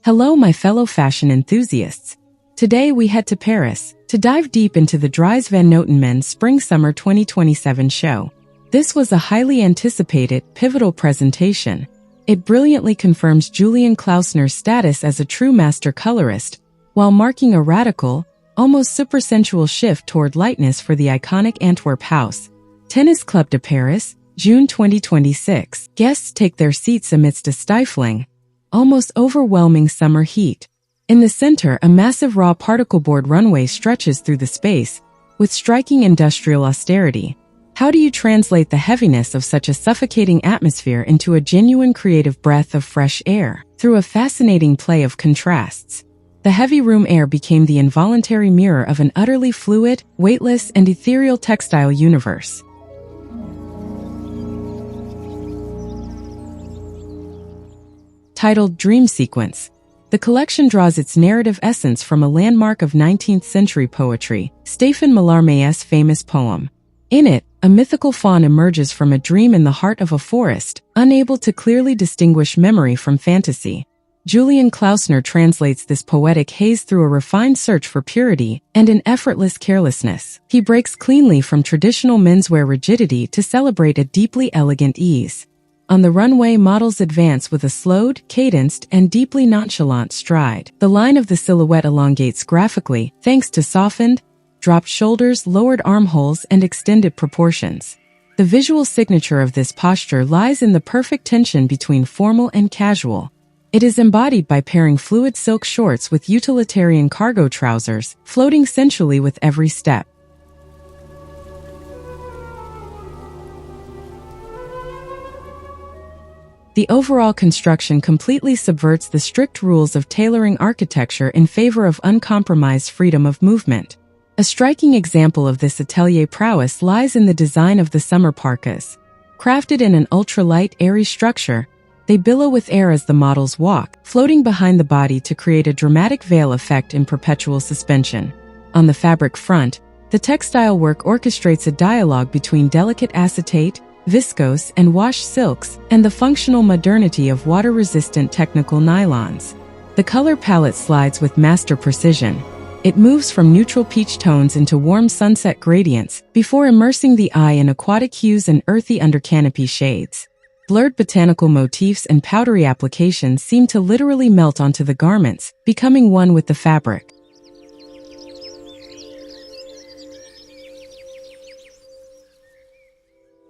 Hello my fellow fashion enthusiasts. Today we head to Paris to dive deep into the Dries van Noten Men's Spring-Summer 2027 show. This was a highly anticipated, pivotal presentation. It brilliantly confirms Julian Klausner's status as a true master colorist, while marking a radical, almost super-sensual shift toward lightness for the iconic Antwerp house. Tennis Club de Paris, June 2026. Guests take their seats amidst a stifling, almost overwhelming summer heat. In the center, a massive raw particle board runway stretches through the space, with striking industrial austerity. How do you translate the heaviness of such a suffocating atmosphere into a genuine creative breath of fresh air? Through a fascinating play of contrasts, the heavy room air became the involuntary mirror of an utterly fluid, weightless, and ethereal textile universe. Titled Dream Sequence, the collection draws its narrative essence from a landmark of 19th-century poetry, Stéphane Mallarmé's famous poem. In it, a mythical faun emerges from a dream in the heart of a forest, unable to clearly distinguish memory from fantasy. Julian Klausner translates this poetic haze through a refined search for purity and an effortless carelessness. He breaks cleanly from traditional menswear rigidity to celebrate a deeply elegant ease. On the runway, models advance with a slowed, cadenced, and deeply nonchalant stride. The line of the silhouette elongates graphically, thanks to softened, dropped shoulders, lowered armholes, and extended proportions. The visual signature of this posture lies in the perfect tension between formal and casual. It is embodied by pairing fluid silk shorts with utilitarian cargo trousers, floating sensually with every step. The overall construction completely subverts the strict rules of tailoring architecture in favor of uncompromised freedom of movement. A striking example of this atelier prowess lies in the design of the summer parkas. Crafted in an ultra-light, airy structure, they billow with air as the models walk, floating behind the body to create a dramatic veil effect in perpetual suspension. On the fabric front, the textile work orchestrates a dialogue between delicate acetate, viscose, and wash silks, and the functional modernity of water-resistant technical nylons. The color palette slides with master precision. It moves from neutral peach tones into warm sunset gradients, before immersing the eye in aquatic hues and earthy under-canopy shades. Blurred botanical motifs and powdery applications seem to literally melt onto the garments, becoming one with the fabric.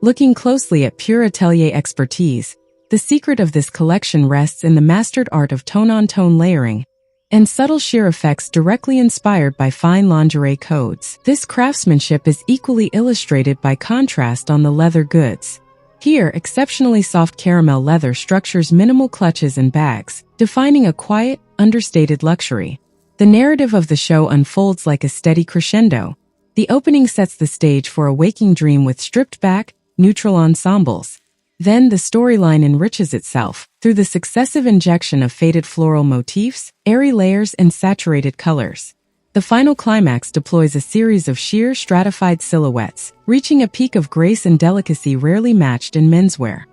Looking closely at pure atelier expertise, the secret of this collection rests in the mastered art of tone-on-tone layering and subtle sheer effects directly inspired by fine lingerie codes. This craftsmanship is equally illustrated by contrast on the leather goods. Here, exceptionally soft caramel leather structures minimal clutches and bags, defining a quiet, understated luxury. The narrative of the show unfolds like a steady crescendo. The opening sets the stage for a waking dream with stripped-back, neutral ensembles. Then the storyline enriches itself through the successive injection of faded floral motifs, airy layers, and saturated colors. The final climax deploys a series of sheer, stratified silhouettes, reaching a peak of grace and delicacy rarely matched in menswear.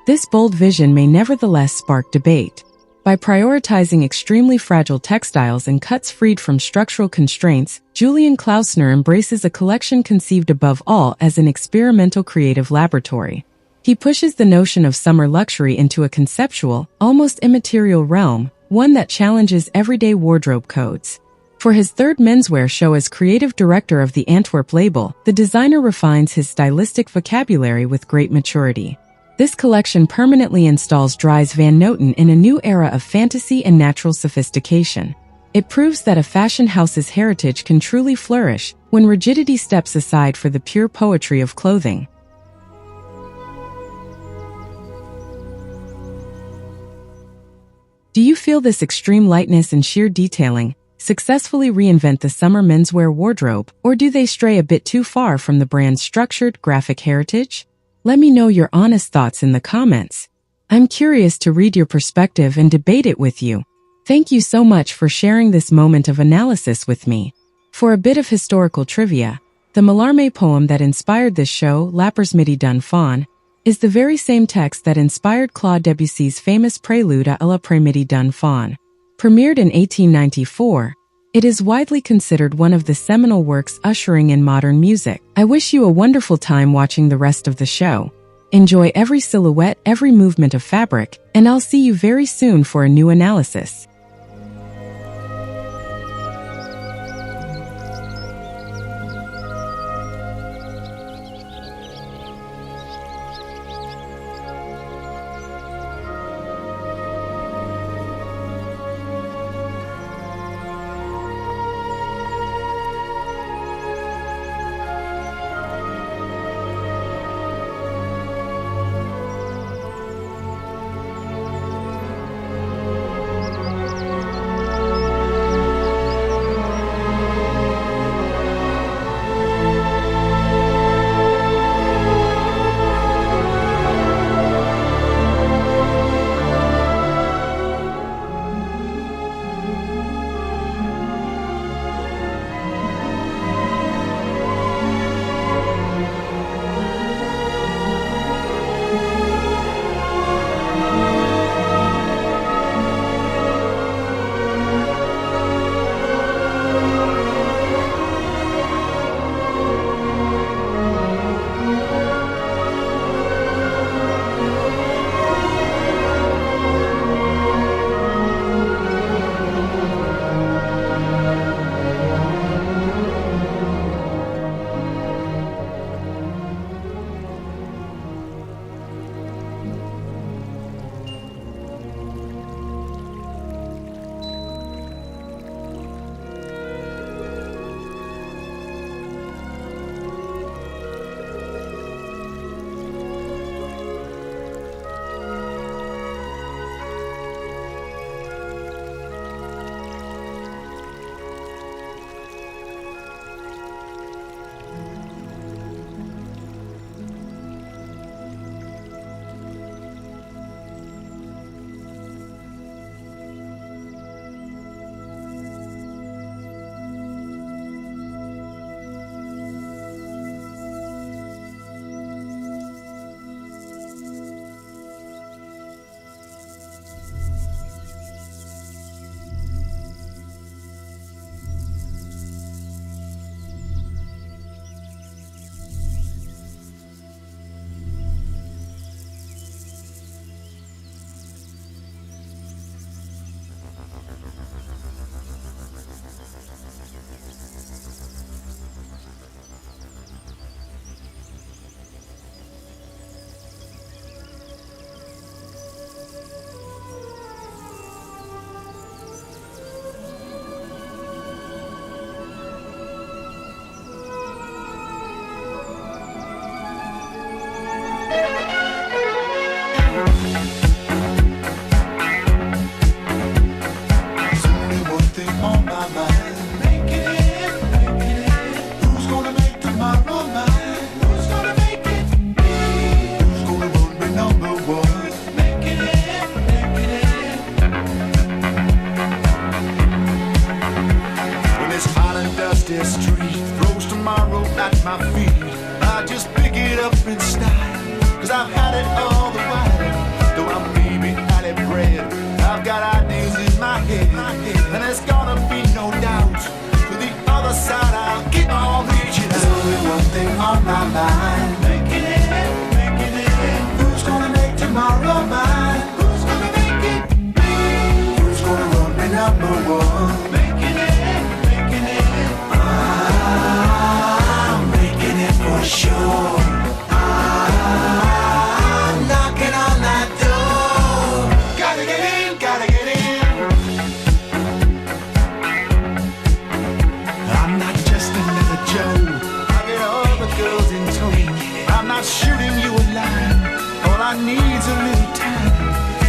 This bold vision may nevertheless spark debate. By prioritizing extremely fragile textiles and cuts freed from structural constraints, Julian Klausner embraces a collection conceived above all as an experimental creative laboratory. He pushes the notion of summer luxury into a conceptual, almost immaterial realm, one that challenges everyday wardrobe codes. For his third menswear show as creative director of the Antwerp label, the designer refines his stylistic vocabulary with great maturity. This collection permanently installs Dries van Noten in a new era of fantasy and natural sophistication. It proves that a fashion house's heritage can truly flourish when rigidity steps aside for the pure poetry of clothing. Do you feel this extreme lightness and sheer detailing successfully reinvent the summer menswear wardrobe, or do they stray a bit too far from the brand's structured, graphic heritage? Let me know your honest thoughts in the comments. I'm curious to read your perspective and debate it with you. Thank you so much for sharing this moment of analysis with me. For a bit of historical trivia, the Mallarmé poem that inspired this show, Lapers Midi d'un Faun, is the very same text that inspired Claude Debussy's famous Prélude à l'après-midi d'un faune. Premiered in 1894, it is widely considered one of the seminal works ushering in modern music. I wish you a wonderful time watching the rest of the show. Enjoy every silhouette, every movement of fabric, and I'll see you very soon for a new analysis.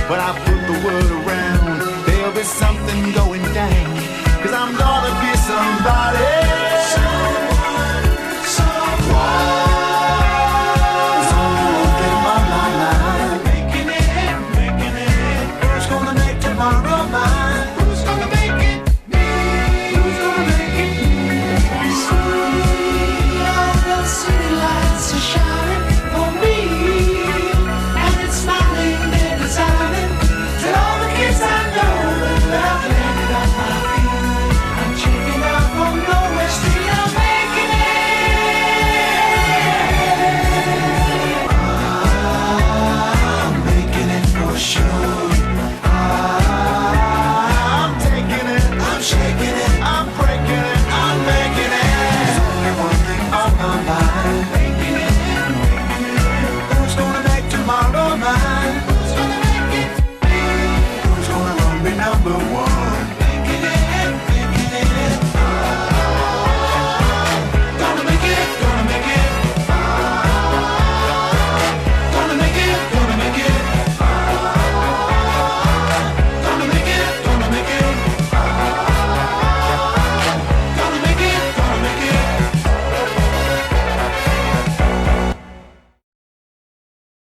When I put the word around, there'll be something going down. 'Cause I'm gonna be somebody.